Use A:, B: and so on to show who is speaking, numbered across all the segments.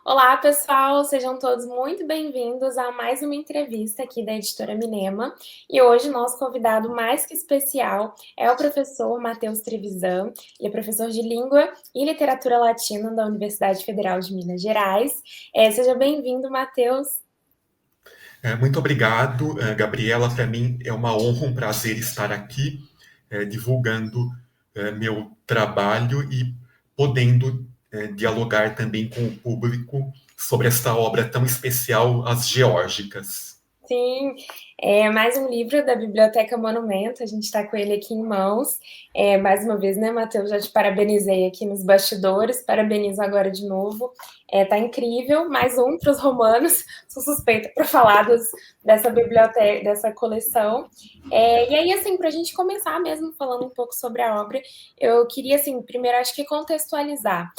A: Olá, pessoal, sejam todos muito bem-vindos a mais uma entrevista aqui da Editora Minema. E hoje, nosso convidado mais que especial é o professor Matheus Trevisan. Ele é professor de Língua e Literatura Latina da Universidade Federal de Minas Gerais. Seja bem-vindo, Matheus.
B: Muito obrigado, Gabriela. Para mim é uma honra, um prazer estar aqui divulgando meu trabalho e podendo dialogar também com o público sobre esta obra tão especial, As Geórgicas.
A: Sim, é mais um livro da Biblioteca Monumento, a gente está com ele aqui em mãos. Mais uma vez, né, Matheus, já te parabenizei aqui nos bastidores, parabenizo agora de novo. Tá incrível, mais um para os romanos, sou suspeita para falar dessa biblioteca, dessa coleção. E aí, assim, para a gente começar mesmo falando um pouco sobre a obra, eu queria, assim, primeiro acho que contextualizar.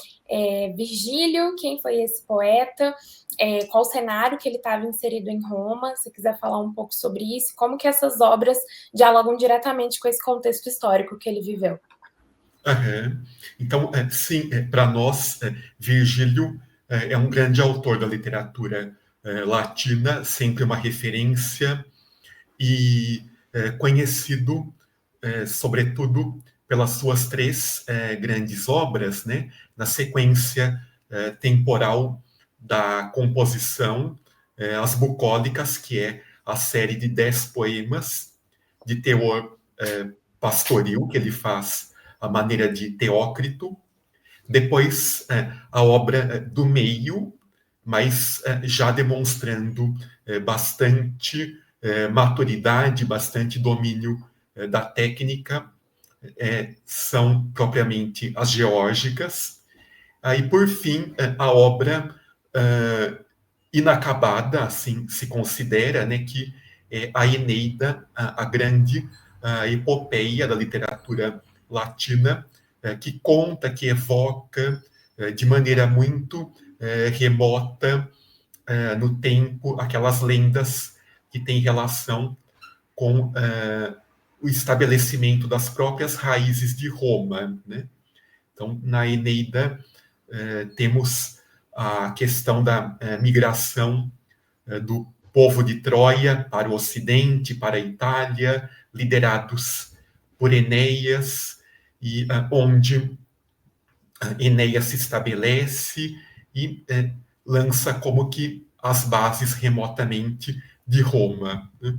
A: Virgílio, quem foi esse poeta? Qual o cenário que ele estava inserido em Roma, se quiser falar um pouco sobre isso, como que essas obras dialogam diretamente com esse contexto histórico que ele viveu.
B: Uhum. Então, sim, para nós, Virgílio é um grande autor da literatura latina, sempre uma referência e conhecido, sobretudo, pelas suas três grandes obras, né, na sequência temporal da composição, As Bucólicas, que é a série de 10 poemas de teor pastoril, que ele faz à maneira de Teócrito. Depois, a obra do meio, mas já demonstrando bastante maturidade, bastante domínio da técnica, são propriamente as geórgicas. Aí, por fim, a obra inacabada, assim se considera, né, que é a Eneida, a grande epopeia da literatura latina, que conta, que evoca de maneira muito remota no tempo aquelas lendas que têm relação com o estabelecimento das próprias raízes de Roma, né? Então, na Eneida, temos a questão da migração do povo de Troia para o Ocidente, para a Itália, liderados por Enéas, e onde Enéas se estabelece e lança como que as bases remotamente de Roma. Né?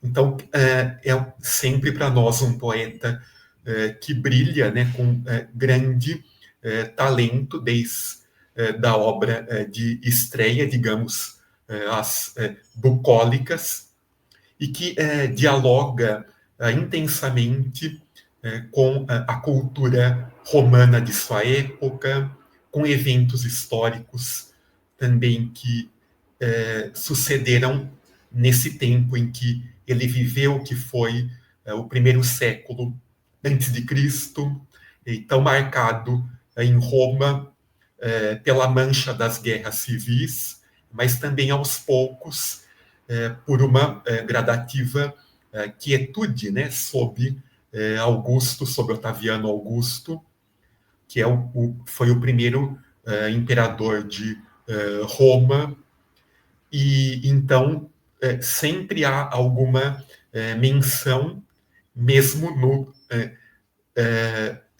B: Então, é sempre para nós um poeta que brilha, né, com grande talento, desde da obra de estreia, digamos, as bucólicas, e que dialoga intensamente com a cultura romana de sua época, com eventos históricos também que sucederam nesse tempo em que ele viveu, que foi o primeiro século antes de Cristo, e tão marcado em Roma pela mancha das guerras civis, mas também aos poucos por uma gradativa quietude, né, sob Augusto, sob Otaviano Augusto, que foi o primeiro imperador de Roma, e então sempre há alguma menção, mesmo no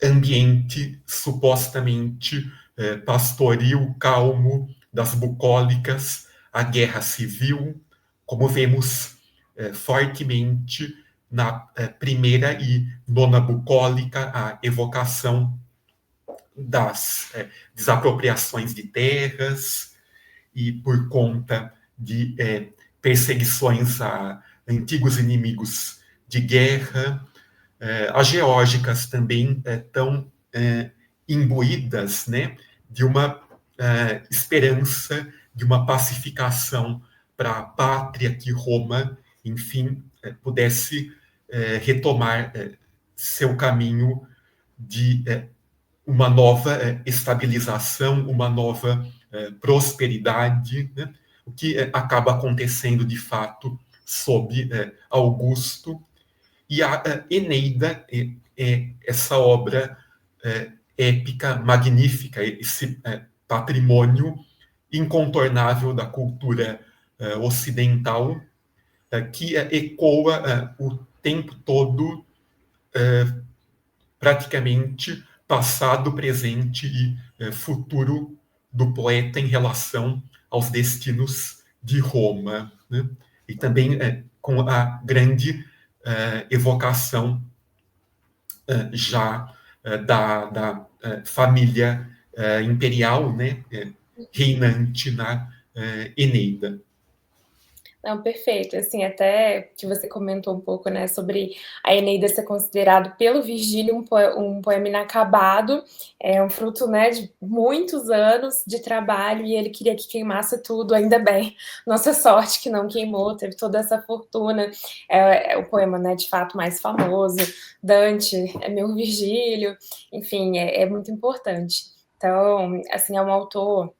B: ambiente supostamente pastoril, calmo, das bucólicas, a guerra civil, como vemos fortemente na primeira e nona bucólica, a evocação das desapropriações de terras e por conta de perseguições a antigos inimigos de guerra. As geórgicas também estão imbuídas, né, de uma esperança de uma pacificação para a pátria, que Roma, enfim, pudesse retomar seu caminho de uma nova estabilização, uma nova prosperidade, né? O que acaba acontecendo de fato sob Augusto. E a Eneida é essa obra épica, magnífica, esse patrimônio incontornável da cultura ocidental, que ecoa o tempo todo, praticamente, passado, presente e futuro do poeta em relação aos destinos de Roma, né? E também com a grande evocação já da família imperial, né, reinante na Eneida.
A: Não, perfeito. Assim, até que você comentou um pouco, né, sobre a Eneida ser considerado pelo Virgílio um poema inacabado, é um fruto, né, de muitos anos de trabalho e ele queria que queimasse tudo, ainda bem. Nossa sorte que não queimou, teve toda essa fortuna. É o poema, né, de fato mais famoso. Dante é meu Virgílio, enfim, é muito importante. Então, assim, é um autor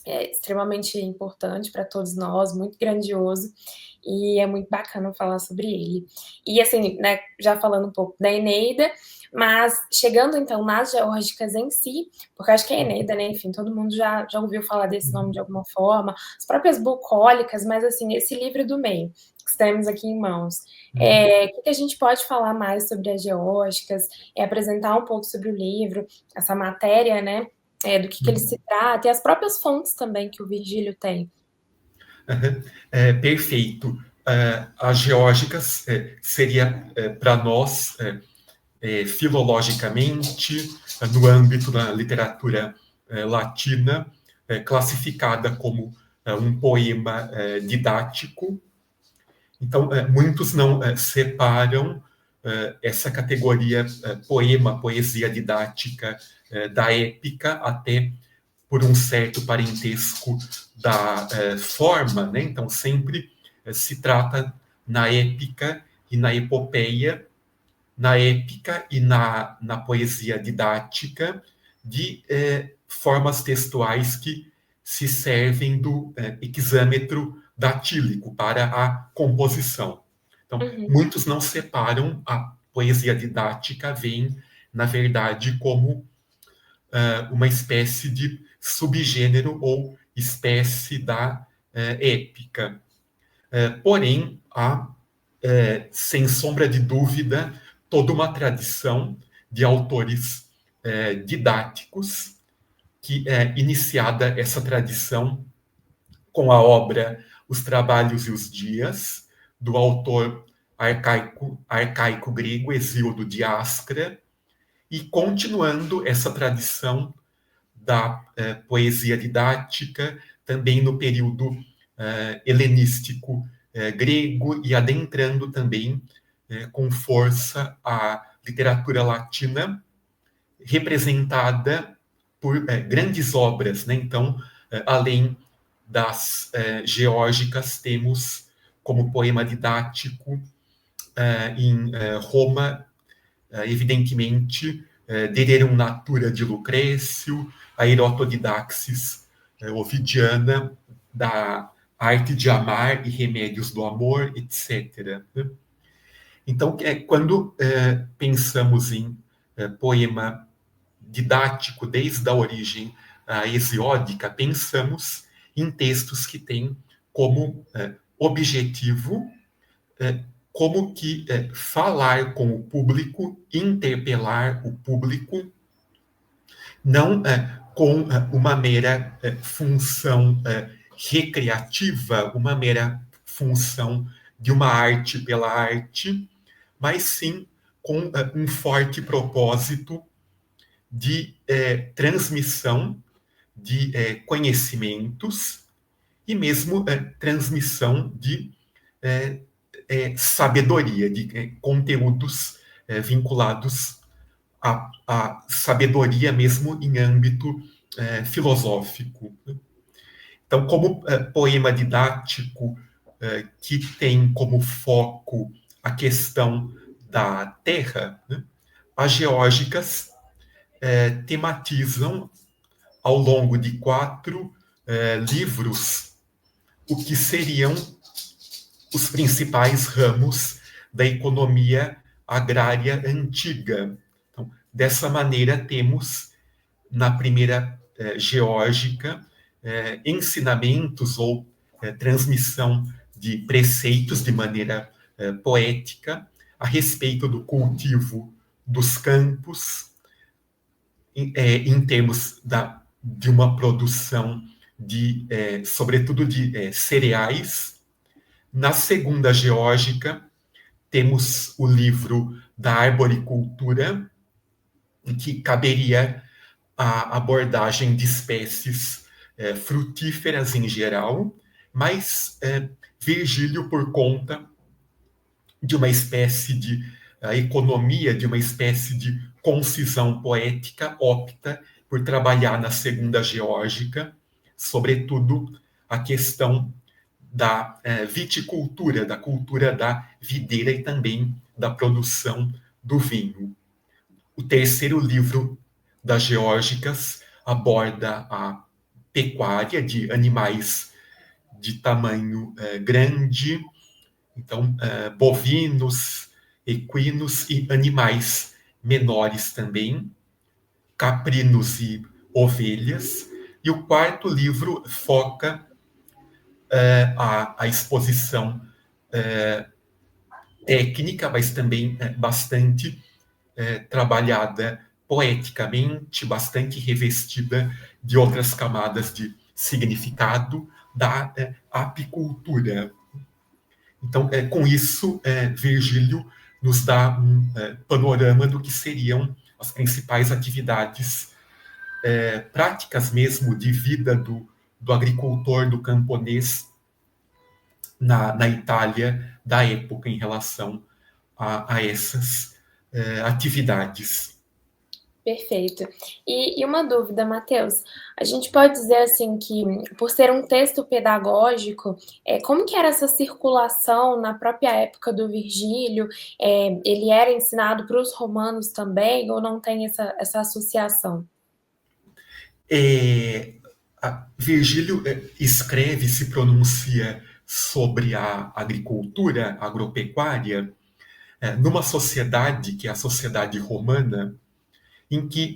A: extremamente importante para todos nós, muito grandioso, e é muito bacana falar sobre ele. E assim, né, já falando um pouco da Eneida, mas chegando então nas geórgicas em si, porque acho que a Eneida, né, enfim, todo mundo já ouviu falar desse nome de alguma forma, as próprias bucólicas, mas assim, esse livro do meio, que temos aqui em mãos. O que a gente pode falar mais sobre as geórgicas, apresentar um pouco sobre o livro, essa matéria, né, do que ele se trata, e as próprias fontes também que o Virgílio tem.
B: Perfeito. As geórgicas seria para nós, filologicamente, no âmbito da literatura latina, classificada como um poema didático. Então, muitos não separam essa categoria poema, poesia didática da épica, até por um certo parentesco da forma, né? Então, sempre se trata na épica e na epopeia, na épica e na poesia didática, de formas textuais que se servem do hexâmetro datílico para a composição. Então, muitos não separam a poesia didática, veem, na verdade, como uma espécie de subgênero ou espécie da épica. Porém, há, sem sombra de dúvida, toda uma tradição de autores didáticos, que iniciada essa tradição com a obra Os Trabalhos e os Dias, do autor arcaico grego Hesíodo de Ascra, e continuando essa tradição da poesia didática, também no período helenístico grego, e adentrando também com força a literatura latina, representada por grandes obras, né? Então, além das geórgicas, temos como poema didático em Roma, evidentemente, Dererum Natura de Lucrécio, a Erotodidaxis ovidiana, da arte de amar e remédios do amor, etc. Então, quando pensamos em poema didático desde a origem hesiódica, pensamos em textos que têm como objetivo como que falar com o público, interpelar o público, não com uma mera função recreativa, uma mera função de uma arte pela arte, mas sim com um forte propósito de transmissão de conhecimentos e mesmo transmissão de sabedoria, de conteúdos vinculados à sabedoria mesmo em âmbito filosófico. Então, como poema didático que tem como foco a questão da terra, né, as geórgicas tematizam ao longo de 4 livros o que seriam os principais ramos da economia agrária antiga. Então, dessa maneira, temos na primeira geórgica ensinamentos ou transmissão de preceitos de maneira poética a respeito do cultivo dos campos, em termos de uma produção sobretudo de cereais. Na segunda geórgica, temos o livro da arboricultura, em que caberia a abordagem de espécies frutíferas em geral, mas Virgílio, por conta de uma espécie de economia, de uma espécie de concisão poética, opta por trabalhar na segunda geórgica, sobretudo a questão da viticultura, da cultura da videira e também da produção do vinho. O terceiro livro das Geórgicas aborda a pecuária de animais de tamanho grande, então bovinos, equinos e animais menores também, caprinos e ovelhas. E o quarto livro foca a exposição técnica, mas também bastante trabalhada poeticamente, bastante revestida de outras camadas de significado da apicultura. Então, com isso, Virgílio nos dá um panorama do que seriam as principais atividades práticas mesmo de vida do agricultor, do camponês na Itália da época em relação a essas atividades.
A: Perfeito. E uma dúvida, Matheus, a gente pode dizer assim que, por ser um texto pedagógico, como que era essa circulação na própria época do Virgílio? Ele era ensinado para os romanos também, ou não tem essa associação?
B: Virgílio escreve, se pronuncia sobre a agricultura, a agropecuária, numa sociedade, que é a sociedade romana, em que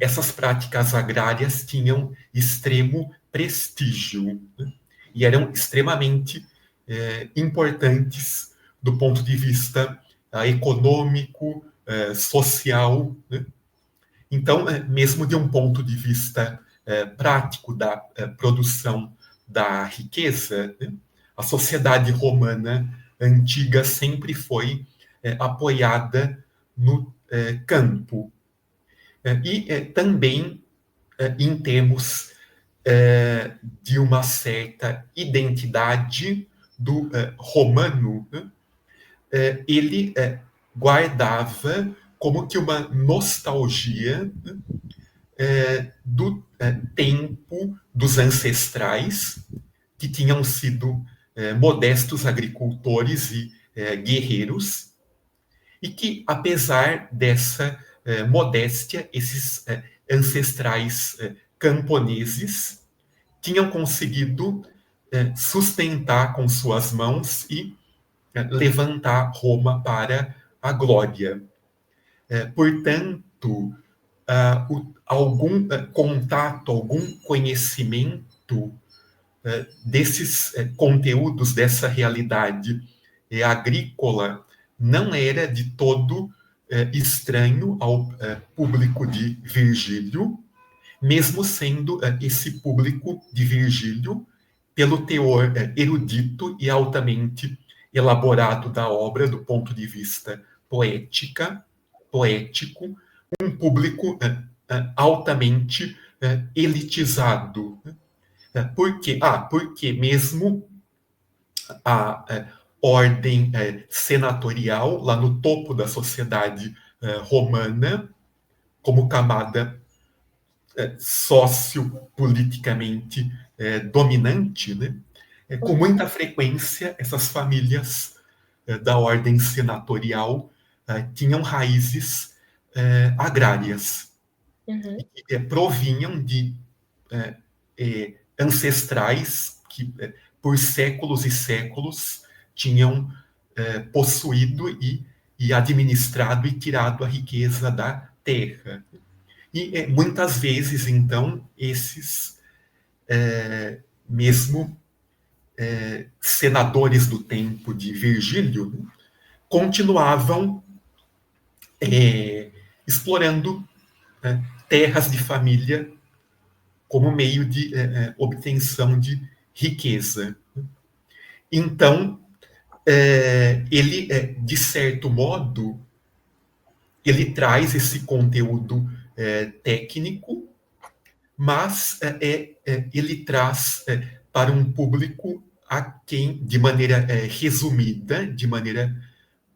B: essas práticas agrárias tinham extremo prestígio, né? E eram extremamente importantes do ponto de vista econômico, social, né? Então, mesmo de um ponto de vista prático da produção da riqueza, né? A sociedade romana antiga sempre foi apoiada no campo. E também em termos de uma certa identidade do romano, né? Ele guardava como que uma nostalgia do tempo dos ancestrais, que tinham sido modestos agricultores e guerreiros, e que, apesar dessa modéstia, esses ancestrais camponeses tinham conseguido sustentar com suas mãos e levantar Roma para a glória. Portanto, algum contato, algum conhecimento desses conteúdos, dessa realidade agrícola, não era de todo estranho ao público de Virgílio, mesmo sendo esse público de Virgílio, pelo teor erudito e altamente elaborado da obra do ponto de vista poético, um público altamente elitizado. Por quê? Porque mesmo a ordem senatorial, lá no topo da sociedade romana, como camada sociopoliticamente dominante, né? Com muita frequência, essas famílias da ordem senatorial tinham raízes agrárias,
A: Uhum.
B: e provinham de ancestrais que, por séculos e séculos, tinham possuído e administrado e tirado a riqueza da terra. E muitas vezes, então, esses mesmo senadores do tempo de Virgílio, né, continuavam explorando terras de família como meio de obtenção de riqueza. Então, ele, de certo modo, ele traz esse conteúdo técnico, mas ele traz para um público a quem, de maneira resumida, de maneira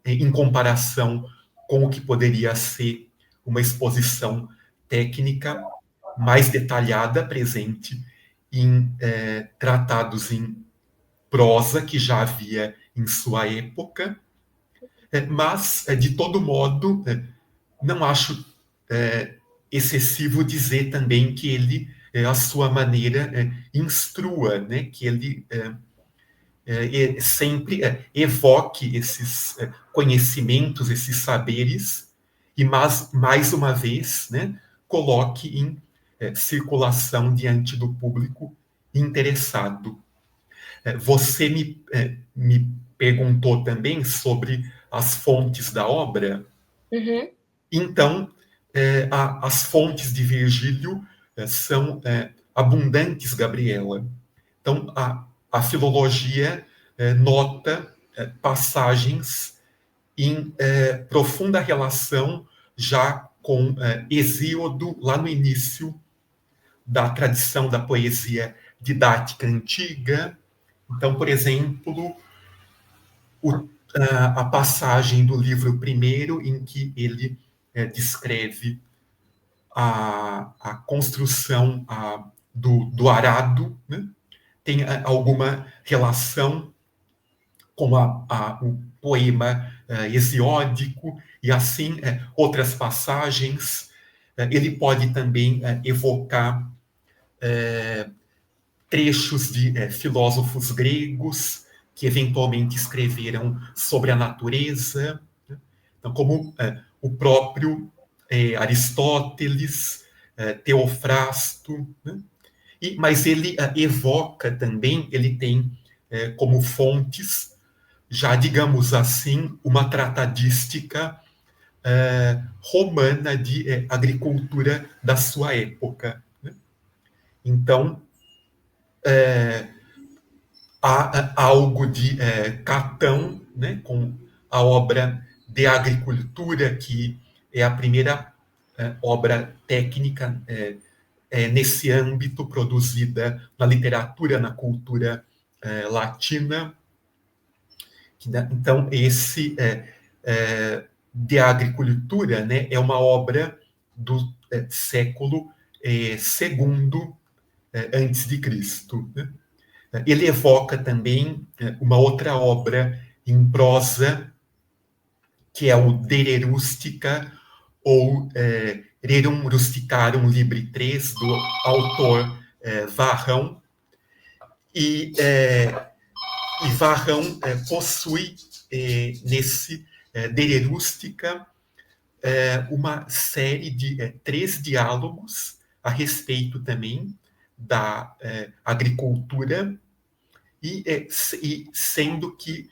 B: em comparação com o que poderia ser uma exposição técnica mais detalhada, presente em tratados em prosa que já havia em sua época, mas, de todo modo, não acho excessivo dizer também que ele, à sua maneira, instrua, né, que ele sempre evoque esses conhecimentos, esses saberes, e mais uma vez, né, coloque em circulação diante do público interessado. Você me perguntou também sobre as fontes da obra.
A: Uhum.
B: Então, as fontes de Virgílio são abundantes, Gabriela. Então, a filologia nota passagens em profunda relação já com Hesíodo, lá no início da tradição da poesia didática antiga. Então, por exemplo, a passagem do livro primeiro em que ele descreve a construção do arado, né? Tem alguma relação com o poema hesiódico, e assim outras passagens. Ele pode também evocar trechos de filósofos gregos que eventualmente escreveram sobre a natureza, né? Então, como o próprio Aristóteles, Teofrasto, né? Mas ele evoca também, ele tem como fontes, já digamos assim, uma tratadística romana de agricultura da sua época, né? Então, há algo de Catão, né, com a obra De Agricultura, que é a primeira obra técnica nesse âmbito, produzida na literatura, na cultura latina. Então, esse De Agricultura, né, é uma obra do século segundo antes de Cristo, né? Ele evoca também uma outra obra em prosa, que é o De Re Rustica, ou Rerum Rusticarum Libri 3, do autor Varrão. E Varrão possui nesse De Re Rustica uma série de 3 diálogos a respeito também da agricultura, e sendo que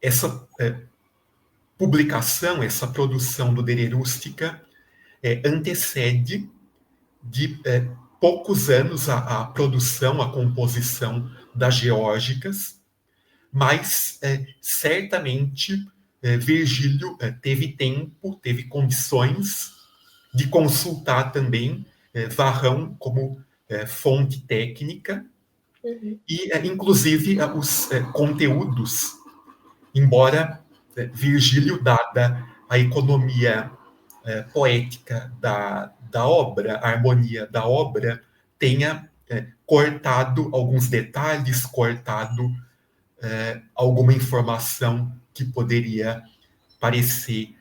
B: essa publicação, essa produção do De Re Rustica antecede de poucos anos a produção, a composição das Geórgicas, mas certamente Virgílio teve tempo, teve condições de consultar também Varrão como fonte técnica, e inclusive os conteúdos, embora Virgílio, dada a economia poética da obra, a harmonia da obra, tenha cortado alguns detalhes, cortado alguma informação que poderia parecer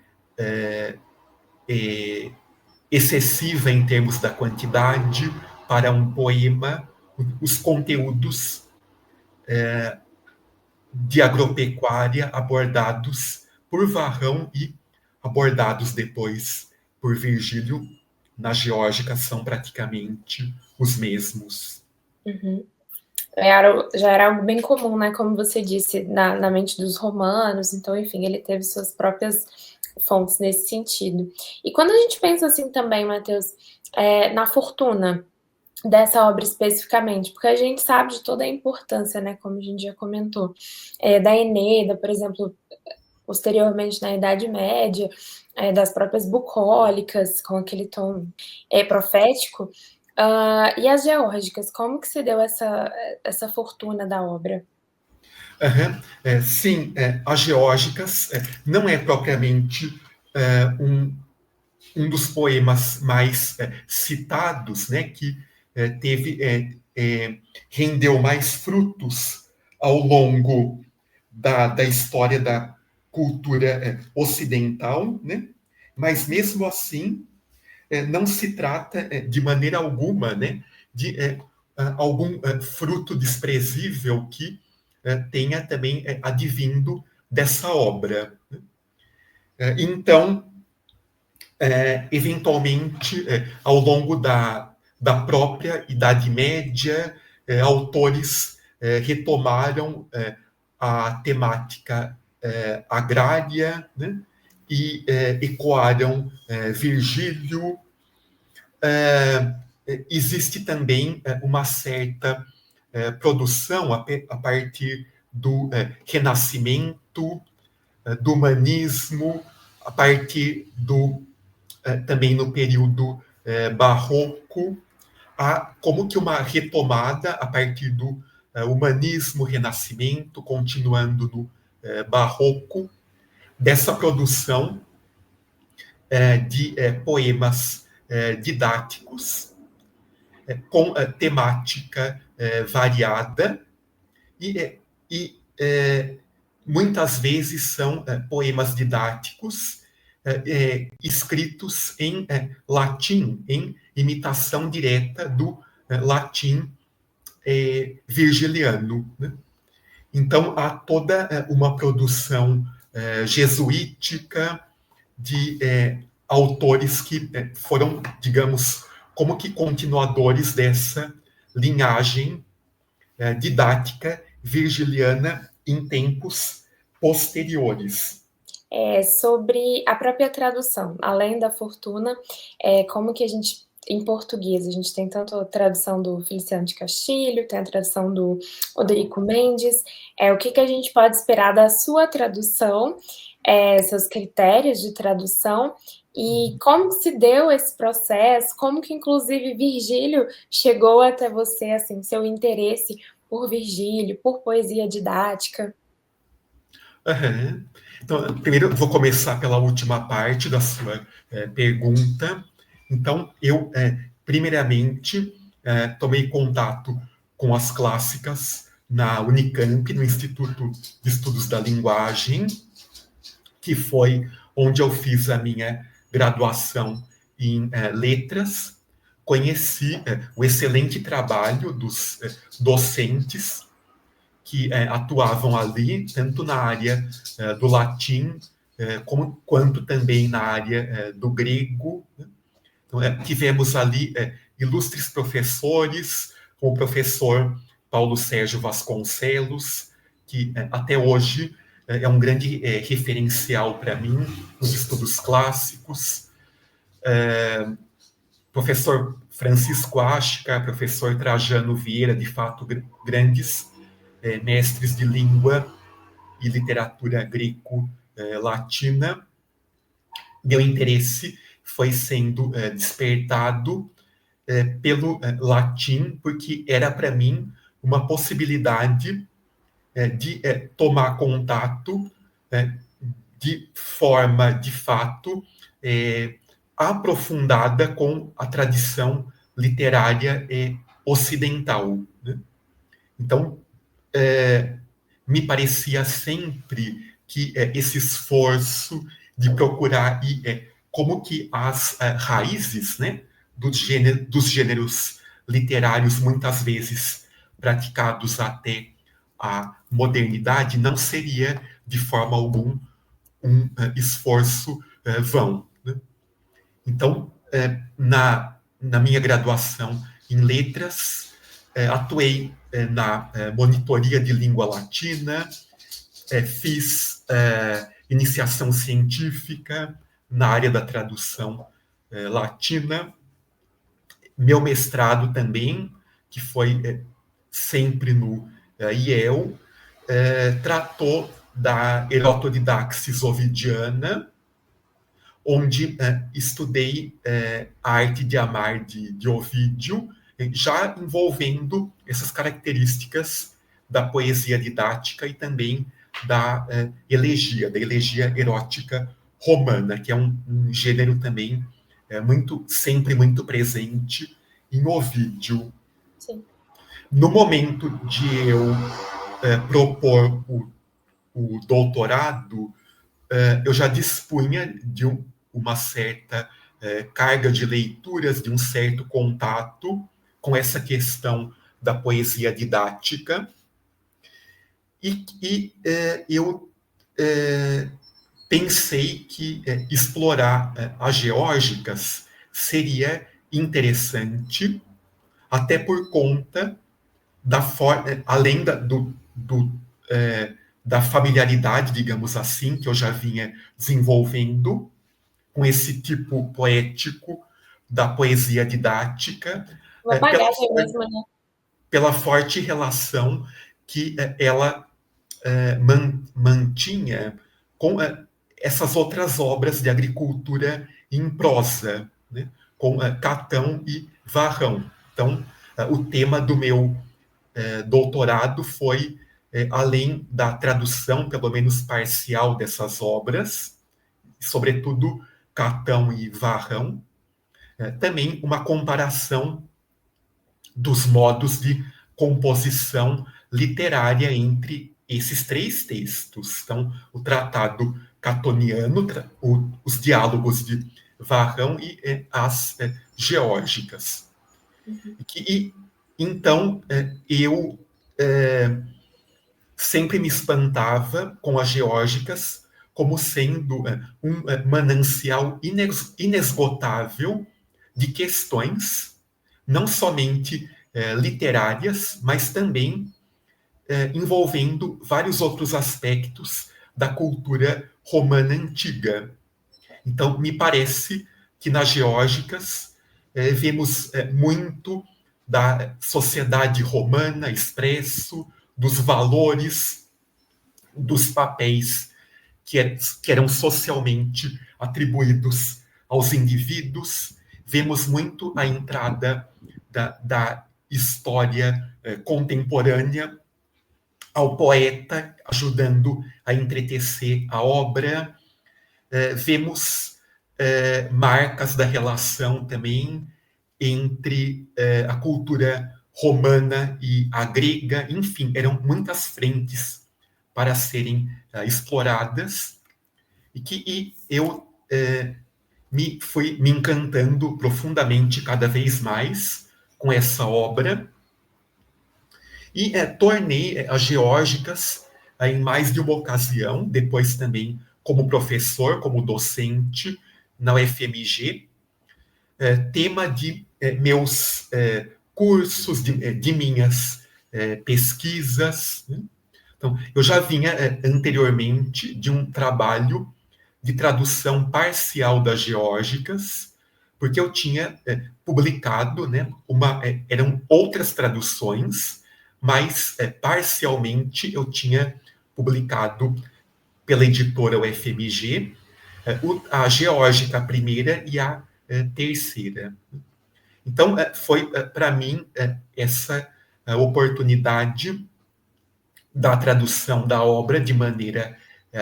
B: excessiva em termos da quantidade para um poema. Os conteúdos de agropecuária abordados por Varrão e abordados depois por Virgílio na Geórgica são praticamente os mesmos.
A: Uhum. Já era algo bem comum, né, como você disse, na mente dos romanos, então, enfim, ele teve suas próprias fontes nesse sentido. E quando a gente pensa assim também, Matheus, na fortuna dessa obra especificamente, porque a gente sabe de toda a importância, né, como a gente já comentou, da Eneida, por exemplo, posteriormente na Idade Média, das próprias bucólicas, com aquele tom profético, e as geórgicas, como que se deu essa fortuna da obra?
B: Uhum. Sim, as geórgicas não é propriamente um, um dos poemas mais citados, né, que teve rendeu mais frutos ao longo da história da cultura ocidental, né? Mas mesmo assim não se trata de maneira alguma, né, de algum fruto desprezível que tenha também advindo dessa obra. Então, eventualmente, ao longo da própria Idade Média, autores retomaram a temática agrária, né, e ecoaram Virgílio. Existe também uma certa produção a partir do Renascimento, do Humanismo, a partir do também no período barroco, há como que uma retomada a partir do humanismo, renascimento, continuando no barroco, dessa produção de poemas didáticos, com temática variada, e muitas vezes são poemas didáticos escritos em latim, em imitação direta do latim virgiliano. Né? Então, há toda uma produção jesuítica de autores que foram, digamos, como que continuadores dessa linhagem didática virgiliana em tempos posteriores.
A: Sobre a própria tradução, além da fortuna, como que a gente, em português, a gente tem tanto a tradução do Feliciano de Castilho, tem a tradução do Odorico Mendes, o que que a gente pode esperar da sua tradução, seus critérios de tradução, e como que se deu esse processo, como que inclusive Virgílio chegou até você, assim, seu interesse por Virgílio, por poesia didática?
B: Uhum. Então, primeiro eu vou começar pela última parte da sua pergunta. Então, eu, primeiramente, tomei contato com as clássicas na Unicamp, no Instituto de Estudos da Linguagem, que foi onde eu fiz a minha graduação em letras. Conheci o excelente trabalho dos docentes que atuavam ali, tanto na área do latim, quanto também na área do grego. Né? Então, tivemos ali ilustres professores, como o professor Paulo Sérgio Vasconcelos, que até hoje é um grande referencial para mim nos estudos clássicos. Professor Francisco Ashka, professor Trajano Vieira, de fato, grandes mestres de língua e literatura greco-latina. Meu interesse foi sendo despertado pelo latim, porque era para mim uma possibilidade de tomar contato de forma, de fato, aprofundada com a tradição literária ocidental. Né? Então, me parecia sempre que esse esforço de procurar ir, como que as raízes, né, dos gêneros literários, muitas vezes praticados até a modernidade, não seria de forma alguma um esforço vão. Né? Então, na minha graduação em letras, atuei na monitoria de língua latina, fiz iniciação científica na área da tradução latina, meu mestrado também, que foi sempre no IEL, tratou da erotodidaxis ovidiana, onde estudei a arte de amar de Ovídio, já envolvendo essas características da poesia didática e também da elegia erótica romana, que é um gênero também sempre muito presente em Ovídio.
A: Sim.
B: No momento de eu propor o doutorado, eu já dispunha de uma certa carga de leituras, de um certo contato com essa questão da poesia didática, e eu pensei que explorar as geórgicas seria interessante, até por conta da além da familiaridade, digamos assim, que eu já vinha desenvolvendo com esse tipo poético da poesia didática,
A: Uma bagagem mesmo, né?
B: pela forte relação que ela mantinha com essas outras obras de agricultura em prosa, né, com Catão e Varrão. Então, o tema do meu doutorado foi, além da tradução, pelo menos parcial, dessas obras, sobretudo Catão e Varrão, também uma comparação dos modos de composição literária entre esses três textos. Então, o tratado catoniano, os diálogos de Varrão e as geórgicas.
A: Uhum.
B: Então, eu sempre me espantava com as geórgicas como sendo um manancial inesgotável de questões, não somente literárias, mas também envolvendo vários outros aspectos da cultura romana antiga. Então, me parece que nas geórgicas vemos muito da sociedade romana expresso, dos valores, dos papéis que eram socialmente atribuídos aos indivíduos. Vemos muito a entrada da história contemporânea ao poeta, ajudando a entretecer a obra. Vemos marcas da relação também entre a cultura romana e a grega. Enfim, eram muitas frentes para serem exploradas, e eu fui me encantando profundamente cada vez mais com essa obra, e tornei as geórgicas em mais de uma ocasião, depois também como professor, como docente na UFMG, tema de meus cursos, de minhas pesquisas, né? Então, eu já vinha anteriormente de um trabalho de tradução parcial das geórgicas, porque eu tinha publicado, né, eram outras traduções, mas parcialmente eu tinha publicado pela editora UFMG a geórgica primeira e a terceira. Então, foi para mim essa oportunidade da tradução da obra de maneira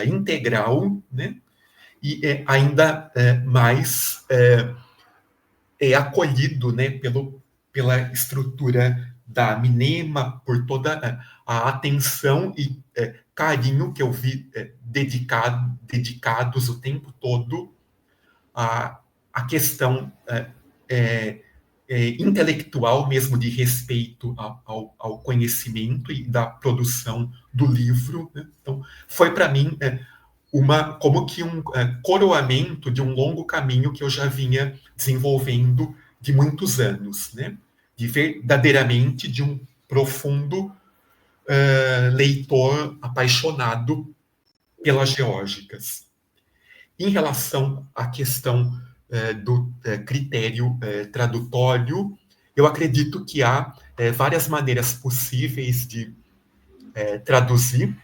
B: integral, né? E ainda mais acolhido, né, pela estrutura da Minema, por toda a atenção e carinho que eu vi dedicados o tempo todo à questão intelectual mesmo, de respeito ao conhecimento e da produção do livro, né? Então, foi para mim como que um coroamento de um longo caminho que eu já vinha desenvolvendo de muitos anos, né? verdadeiramente de um profundo leitor apaixonado pelas geórgicas. Em relação à questão do critério tradutório, eu acredito que há várias maneiras possíveis de traduzir.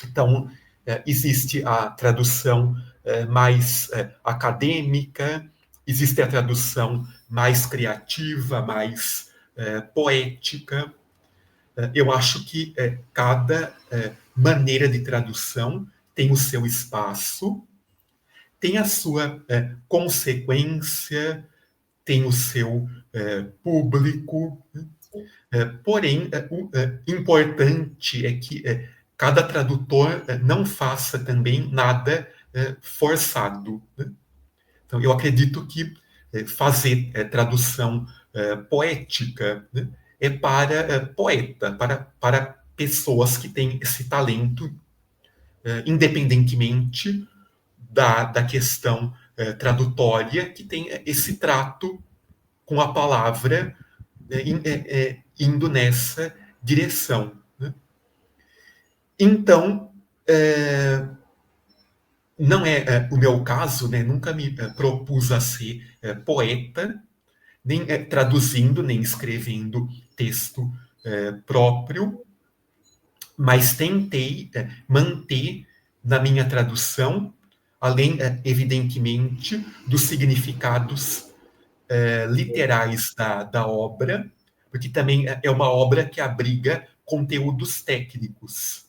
B: Então, existe a tradução mais acadêmica, existe a tradução mais criativa, mais poética. Eu acho que cada maneira de tradução tem o seu espaço, tem a sua consequência, tem o seu público. Porém, o importante é que cada tradutor não faça também nada forçado. Né? Então, eu acredito que fazer tradução poética, né, é para poeta, para pessoas que têm esse talento, independentemente da questão tradutória, que tem esse trato com a palavra indo nessa direção. Né? Então, não é o meu caso, né? Nunca me propus a ser poeta, nem traduzindo, nem escrevendo texto próprio, mas tentei manter na minha tradução, além, evidentemente, dos significados literais da obra, porque também é uma obra que abriga conteúdos técnicos.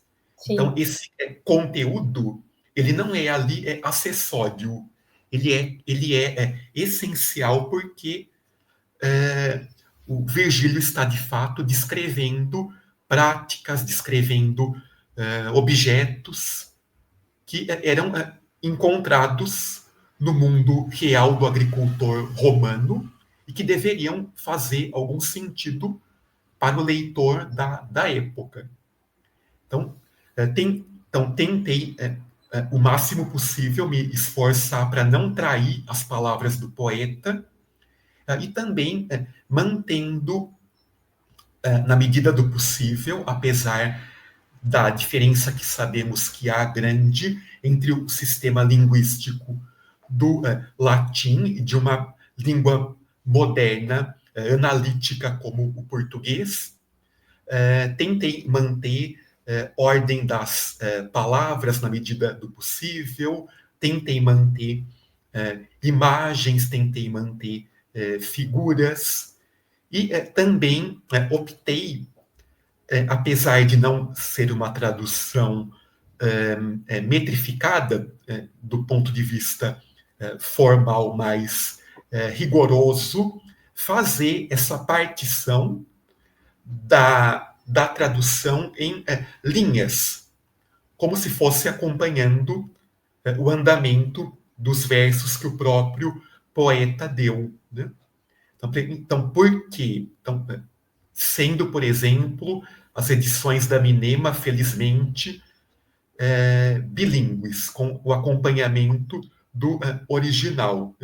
B: Então,
A: Sim.
B: esse conteúdo, ele não é ali acessório, ele é essencial porque o Virgílio está, de fato, descrevendo práticas, descrevendo objetos que eram encontrados no mundo real do agricultor romano e que deveriam fazer algum sentido para o leitor da época. Então, tentei o máximo possível me esforçar para não trair as palavras do poeta e também mantendo, na medida do possível, apesar da diferença que sabemos que há grande entre o sistema linguístico do latim e de uma língua moderna, analítica como o português, tentei manter ordem das palavras na medida do possível, tentei manter imagens, tentei manter figuras, e também optei, apesar de não ser uma tradução metrificada, do ponto de vista formal mais rigoroso, fazer essa partição da tradução em linhas, como se fosse acompanhando o andamento dos versos que o próprio poeta deu. Né? Então, por quê? Então, sendo, por exemplo, as edições da Minema, felizmente, bilíngues, com o acompanhamento do original,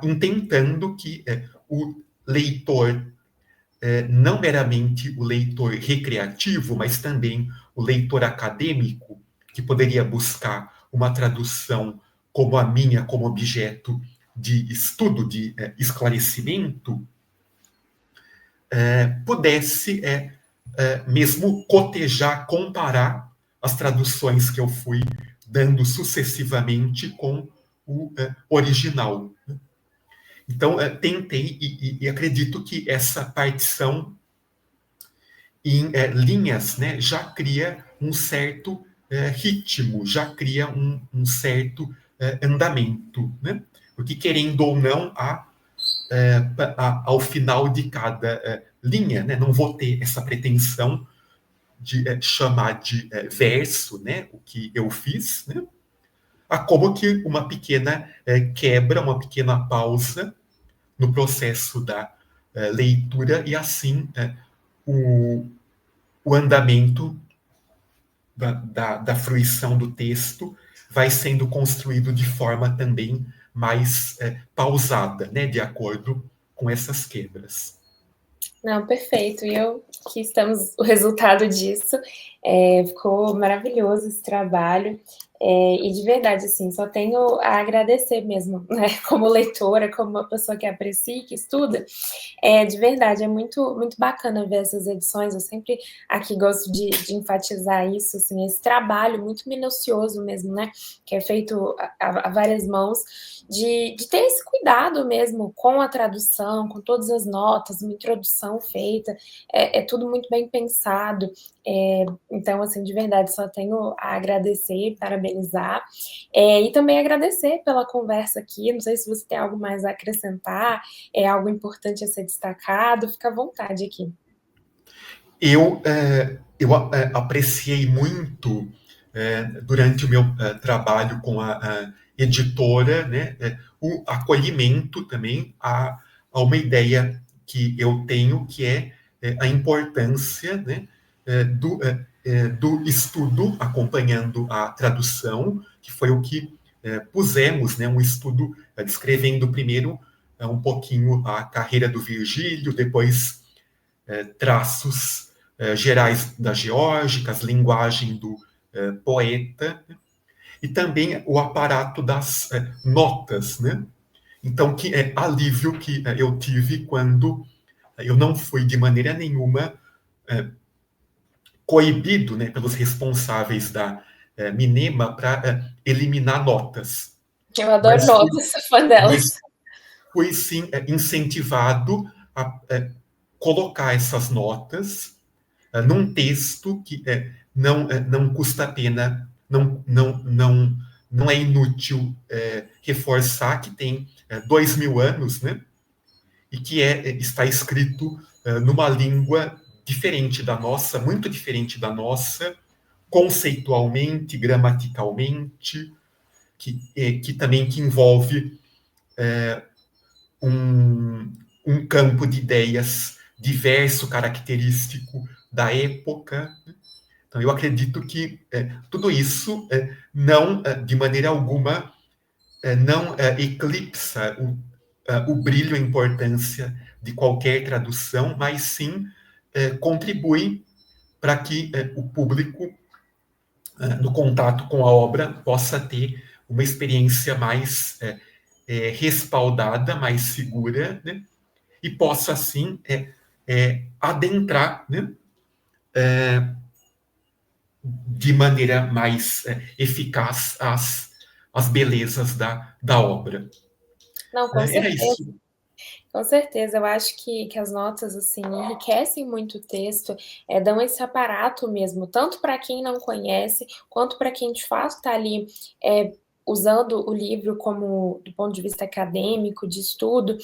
B: intentando que o leitor, não meramente o leitor recreativo, mas também o leitor acadêmico, que poderia buscar uma tradução como a minha, como objeto de estudo, de esclarecimento, pudesse mesmo cotejar, comparar as traduções que eu fui dando sucessivamente com o original. Então, tentei e acredito que essa partição em linhas, né, já cria um certo ritmo, já cria um certo andamento, né? Porque, querendo ou não, ao final de cada linha, né, não vou ter essa pretensão de chamar de verso, né, o que eu fiz, né, como que uma pequena quebra, uma pequena pausa no processo da leitura, e assim o, o andamento da fruição do texto vai sendo construído de forma também mais pausada, né, de acordo com essas quebras.
A: Não, perfeito. E eu que estamos o resultado disso. Ficou maravilhoso esse trabalho. E de verdade, assim, só tenho a agradecer mesmo, né? Como leitora, como uma pessoa que aprecia, que estuda, de verdade, é muito, muito bacana ver essas edições. Eu sempre aqui gosto de enfatizar isso, assim, esse trabalho muito minucioso mesmo, né? Que é feito a várias mãos, de ter esse cuidado mesmo com a tradução, com todas as notas, uma introdução feita, tudo muito bem pensado. Então, assim, de verdade, só tenho a agradecer, parabenizar, e também agradecer pela conversa aqui. Não sei se você tem algo mais a acrescentar, algo importante a ser destacado, fica à vontade aqui.
B: Eu apreciei muito durante o meu trabalho com a editora, né, o acolhimento também a uma ideia que eu tenho, que é a importância, né, do estudo acompanhando a tradução, que foi o que pusemos, né, um estudo descrevendo primeiro um pouquinho a carreira do Virgílio, depois traços gerais das geórgicas, linguagem do poeta, né? E também o aparato das notas, né? Então, que é alívio que eu tive quando eu não fui de maneira nenhuma coibido, né, pelos responsáveis da Minema para eliminar notas,
A: Eu adoro
B: mas fui,
A: notas, sou fã delas.
B: mas fui sim incentivado a colocar essas notas num texto que não custa a pena, não é inútil reforçar que tem 2000 anos, né? E que está escrito numa língua diferente da nossa, muito diferente da nossa, conceitualmente, gramaticalmente, que também que envolve um, um campo de ideias diverso, característico da época. Então, eu acredito que tudo isso não, de maneira alguma, não eclipsa o brilho e a importância de qualquer tradução, mas sim contribui para que o público, no contato com a obra, possa ter uma experiência mais respaldada, mais segura, né? E possa, assim, adentrar, né? De maneira mais eficaz as belezas da obra.
A: Não, com
B: Era
A: certeza.
B: isso.
A: Com certeza, eu acho que as notas, assim, enriquecem muito o texto, dão esse aparato mesmo, tanto para quem não conhece, quanto para quem de fato está ali usando o livro como do ponto de vista acadêmico, de estudo,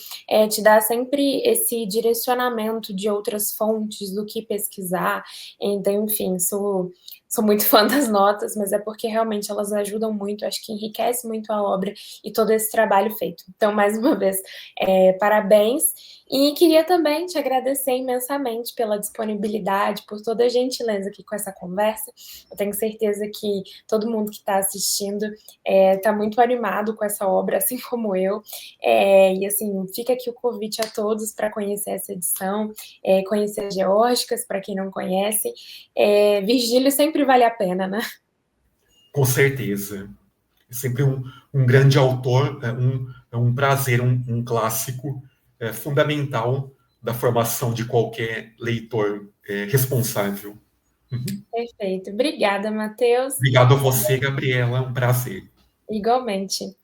A: te dá sempre esse direcionamento de outras fontes, do que pesquisar. Então, enfim, sou muito fã das notas, mas é porque realmente elas ajudam muito, acho que enriquece muito a obra e todo esse trabalho feito. Então, mais uma vez, parabéns. E queria também te agradecer imensamente pela disponibilidade, por toda a gentileza aqui com essa conversa. Eu tenho certeza que todo mundo que está assistindo está muito animado com essa obra, assim como eu. E assim, fica aqui o convite a todos para conhecer essa edição, conhecer as geórgicas, para quem não conhece. Virgílio sempre vale a pena, né?
B: Com certeza. É sempre um grande autor, é um prazer, um clássico fundamental da formação de qualquer leitor responsável. Uhum.
A: Perfeito. Obrigada, Matheus.
B: Obrigado a você, Gabriela, um prazer.
A: Igualmente.